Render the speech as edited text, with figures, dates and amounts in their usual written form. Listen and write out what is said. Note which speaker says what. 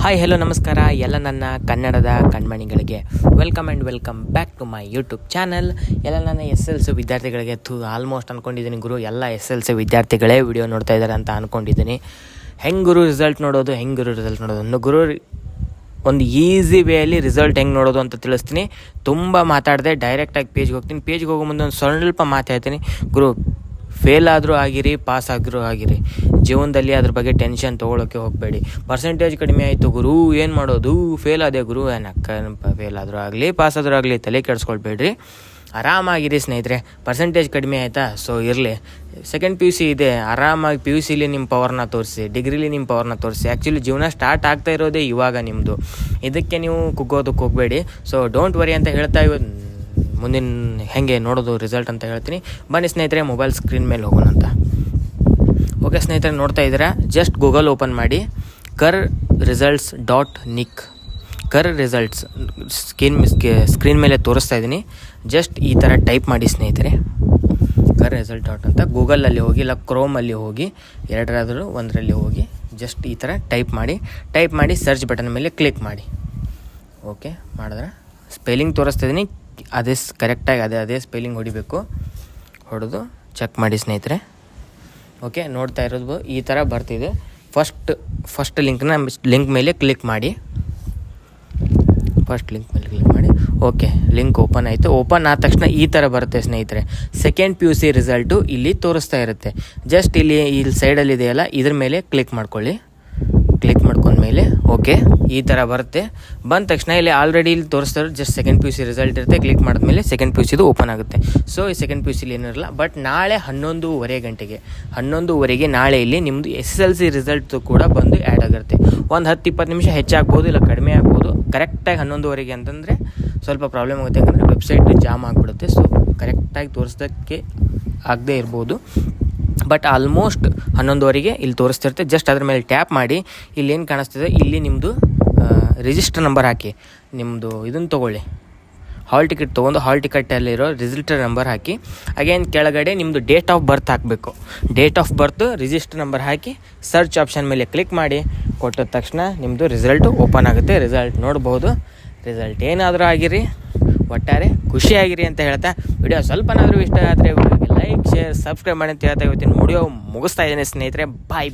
Speaker 1: Hi hello ನಮಸ್ಕಾರ ಎಲ್ಲ ನನ್ನ ಕನ್ನಡದ ಕಣ್ಮಣಿಗಳಿಗೆ welcome back to my YouTube channel. ಎಲ್ಲ ನನ್ನ ಎಸ್ ಎಲ್ ಸಿ ವಿದ್ಯಾರ್ಥಿಗಳಿಗೆ ಆಲ್ಮೋಸ್ಟ್ ಅಂದ್ಕೊಂಡಿದ್ದೀನಿ ಗುರು ಎಲ್ಲ ಎಸ್ ಎಲ್ ಸಿ ವಿದ್ಯಾರ್ಥಿಗಳೇ ವಿಡಿಯೋ ನೋಡ್ತಾ ಇದ್ದಾರೆ ಅಂತ ಅಂದ್ಕೊಂಡಿದ್ದೀನಿ. ಹೆಂಗೆ ಗುರು ರಿಸಲ್ಟ್ ನೋಡೋದು ಗುರು ಒಂದು ಈಸಿ ವೇಯಲ್ಲಿ ರಿಸಲ್ಟ್ ಹೆಂಗೆ ನೋಡೋದು ಅಂತ ತಿಳಿಸ್ತೀನಿ. ತುಂಬ ಮಾತಾಡಿದೆ, ಡೈರೆಕ್ಟಾಗಿ ಪೇಜ್ಗೆ ಹೋಗ್ತೀನಿ. ಪೇಜ್ಗೆ ಹೋಗೋ ಮುಂದೆ ಒಂದು ಸ್ವಲ್ಪ ಮಾತಾಡ್ತೀನಿ. ಗುರು ಫೇಲ್ ಆದರೂ ಆಗಿರಿ, ಪಾಸ್ ಆದರೂ ಆಗಿರಿ, ಜೀವನದಲ್ಲಿ ಅದ್ರ ಬಗ್ಗೆ ಟೆನ್ಷನ್ ತೊಗೊಳಕ್ಕೆ ಹೋಗಬೇಡಿ. ಪರ್ಸೆಂಟೇಜ್ ಕಡಿಮೆ ಆಯಿತು ಗುರು, ಏನು ಮಾಡೋದು, ಫೇಲ್ ಆದೆ ಗುರು, ಫೇಲ್ ಆದರೂ ಆಗಲಿ ಪಾಸ್ ಆದರೂ ಆಗಲಿ ತಲೆ ಕೆಡಿಸ್ಕೊಳ್ಬೇಡ್ರಿ, ಆರಾಮಾಗಿರಿ ಸ್ನೇಹಿತರೆ. ಪರ್ಸೆಂಟೇಜ್ ಕಡಿಮೆ ಆಯಿತಾ, ಸೊ ಇರಲಿ, ಸೆಕೆಂಡ್ ಪಿ ಯು ಸಿ ಇದೆ, ಆರಾಮಾಗಿ ಪಿ ಯು ಸಿಲಿ ನಿಮ್ಮ ಪವರ್ನ ತೋರಿಸಿ, ಡಿಗ್ರಿಲಿ ನಿಮ್ಮ ಪವರ್ನ ತೋರಿಸಿ. ಆ್ಯಕ್ಚುಲಿ ಜೀವನ ಸ್ಟಾರ್ಟ್ ಆಗ್ತಾ ಇರೋದೇ ಇವಾಗ ನಿಮ್ಮದು, ಇದಕ್ಕೆ ನೀವು ಕುಗ್ಗೋದಕ್ಕೆ ಹೋಗಬೇಡಿ. ಸೊ ಡೋಂಟ್ ವರಿ ಅಂತ ಹೇಳ್ತಾ ಮುಂದಿನ ಹೆಂಗೆ ನೋಡೋದು ರಿಸಲ್ಟ್ ಅಂತ ಹೇಳ್ತೀನಿ. ಬನ್ನಿ ಸ್ನೇಹಿತರೆ, ಮೊಬೈಲ್ ಸ್ಕ್ರೀನ್ ಮೇಲೆ ಹೋಗೋಣ ಅಂತ. ಓಕೆ ಸ್ನೇಹಿತರೆ, ನೋಡ್ತಾ ಇದ್ದೀರಾ, ಜಸ್ಟ್ ಗೂಗಲ್ ಓಪನ್ ಮಾಡಿ KERResults.nic. KERResults ಸ್ಕ್ರೀನ್ ಮೇಲೆ ತೋರಿಸ್ತಾ ಇದ್ದೀನಿ. ಜಸ್ಟ್ ಈ ಥರ ಟೈಪ್ ಮಾಡಿ ಸ್ನೇಹಿತರೆ, KERResults ಅಂತ ಗೂಗಲಲ್ಲಿ ಹೋಗಿ, ಇಲ್ಲ ಕ್ರೋಮಲ್ಲಿ ಹೋಗಿ, ಎರಡರಾದರೂ ಒಂದರಲ್ಲಿ ಹೋಗಿ ಜಸ್ಟ್ ಈ ಥರ ಟೈಪ್ ಮಾಡಿ ಸರ್ಚ್ ಬಟನ್ ಮೇಲೆ ಕ್ಲಿಕ್ ಮಾಡಿ. ಓಕೆ ಮಾಡಿದ್ರೆ ಸ್ಪೆಲ್ಲಿಂಗ್ ತೋರಿಸ್ತಾ ಇದ್ದೀನಿ, ಅದೇ ಕರೆಕ್ಟಾಗಿ ಅದೇ ಸ್ಪೆಲ್ಲಿಂಗ್ ಹೊಡೆದು ಚೆಕ್ ಮಾಡಿ ಸ್ನೇಹಿತರೆ. ಓಕೆ, ನೋಡ್ತಾ ಇರೋದು ಈ ಥರ ಬರ್ತಿದೆ. ಫಸ್ಟ್ ಲಿಂಕ್ ಮೇಲೆ ಕ್ಲಿಕ್ ಮಾಡಿ. ಓಕೆ, ಲಿಂಕ್ ಓಪನ್ ಆಯಿತು. ಓಪನ್ ಆದ ತಕ್ಷಣ ಈ ಥರ ಬರುತ್ತೆ ಸ್ನೇಹಿತರೆ. Second P U C result ಇಲ್ಲಿ ತೋರಿಸ್ತಾ ಇರುತ್ತೆ. ಜಸ್ಟ್ ಇಲ್ಲಿ ಸೈಡಲ್ಲಿ ಇದೆಯಲ್ಲ, ಇದ್ರ ಮೇಲೆ ಕ್ಲಿಕ್ ಮಾಡ್ಕೊಳ್ಳಿ. ಕ್ಲಿಕ್ ಮಾಡ್ಕೊಂಡ್ಮೇಲೆ ಓಕೆ ಈ ಥರ ಬರುತ್ತೆ. ಬಂದ ತಕ್ಷಣ ಇಲ್ಲಿ ಆಲ್ರೆಡಿ ಇಲ್ಲಿ ತೋರಿಸ್ತಾರೆ, just second P U C result ಇರುತ್ತೆ. ಕ್ಲಿಕ್ ಮಾಡಿದ್ಮೇಲೆ ಸೆಕೆಂಡ್ ಪಿ ಯು ಸಿದು ಓಪನ್ ಆಗುತ್ತೆ. ಸೊ ಈ ಸೆಕೆಂಡ್ ಪಿ ಯು ಸಿಲಿ ಏನಿರಲ್ಲ, ಬಟ್ ನಾಳೆ 11:30 ನಾಳೆ ಇಲ್ಲಿ ನಿಮ್ಮದು SSLC ರಿಸಲ್ಟ್ ಕೂಡ ಬಂದು ಆ್ಯಡ್ ಆಗಿರುತ್ತೆ. ಒಂದು 10-20 ನಿಮಿಷ ಹೆಚ್ಚಾಗ್ಬೋದು, ಇಲ್ಲ ಕಡಿಮೆ ಆಗ್ಬೋದು. ಕರೆಕ್ಟಾಗಿ 11:30 ಅಂತಂದರೆ ಸ್ವಲ್ಪ ಪ್ರಾಬ್ಲಮ್ ಆಗುತ್ತೆ, ಯಾಕಂದರೆ ವೆಬ್ಸೈಟ್ ಜಾಮ್ ಆಗಿಬಿಡುತ್ತೆ. ಸೊ ಕರೆಕ್ಟಾಗಿ ತೋರಿಸೋದಕ್ಕೆ ಆಗದೇ ಇರ್ಬೋದು, ಬಟ್ ಆಲ್ಮೋಸ್ಟ್ 11:30 ಇಲ್ಲಿ ತೋರಿಸ್ತಿರುತ್ತೆ. ಜಸ್ಟ್ ಅದ್ರ ಮೇಲೆ ಟ್ಯಾಪ್ ಮಾಡಿ, ಇಲ್ಲಿ ಏನು ಕಾಣಿಸ್ತಿದೆ, ಇಲ್ಲಿ ನಿಮ್ಮದು ರಿಜಿಸ್ಟರ್ ನಂಬರ್ ಹಾಕಿ, ನಿಮ್ಮದು ಇದನ್ನು ತೊಗೊಳ್ಳಿ, ಹಾಲ್ ಟಿಕೆಟ್ ತೊಗೊಂಡು ಹಾಲ್ ಟಿಕೆಟಲ್ಲಿರೋ ರಿಜಿಸ್ಟರ್ ನಂಬರ್ ಹಾಕಿ. ಅಗೇನ್ ಕೆಳಗಡೆ ನಿಮ್ಮದು ಡೇಟ್ ಆಫ್ ಬರ್ತ್ ಹಾಕಬೇಕು. Date of birth, register number hockey search option ಮೇಲೆ ಕ್ಲಿಕ್ ಮಾಡಿ. ಕೊಟ್ಟ ತಕ್ಷಣ ನಿಮ್ಮದು ರಿಸಲ್ಟು ಓಪನ್ ಆಗುತ್ತೆ. ರಿಸಲ್ಟ್ ನೋಡ್ಬೋದು. ರಿಸಲ್ಟ್ ಏನಾದರೂ ಆಗಿರಿ, ಒಟ್ಟಾರೆ ಖುಷಿಯಾಗಿರಿ ಅಂತ ಹೇಳ್ತಾ, ವಿಡಿಯೋ ಸ್ವಲ್ಪನಾದರೂ ಇಷ್ಟ ಆದರೆ ವಿಡಿಯೋಗೆ ಲೈಕ್, ಶೇರ್, ಸಬ್ಸ್ಕ್ರೈಬ್ ಮಾಡಿ ಅಂತ ಹೇಳ್ತಾ ಇವತ್ತಿನ ವಿಡಿಯೋ ಮುಗಿಸ್ತಾ ಇದ್ದೀನಿ ಸ್ನೇಹಿತರೆ. ಬಾಯ್.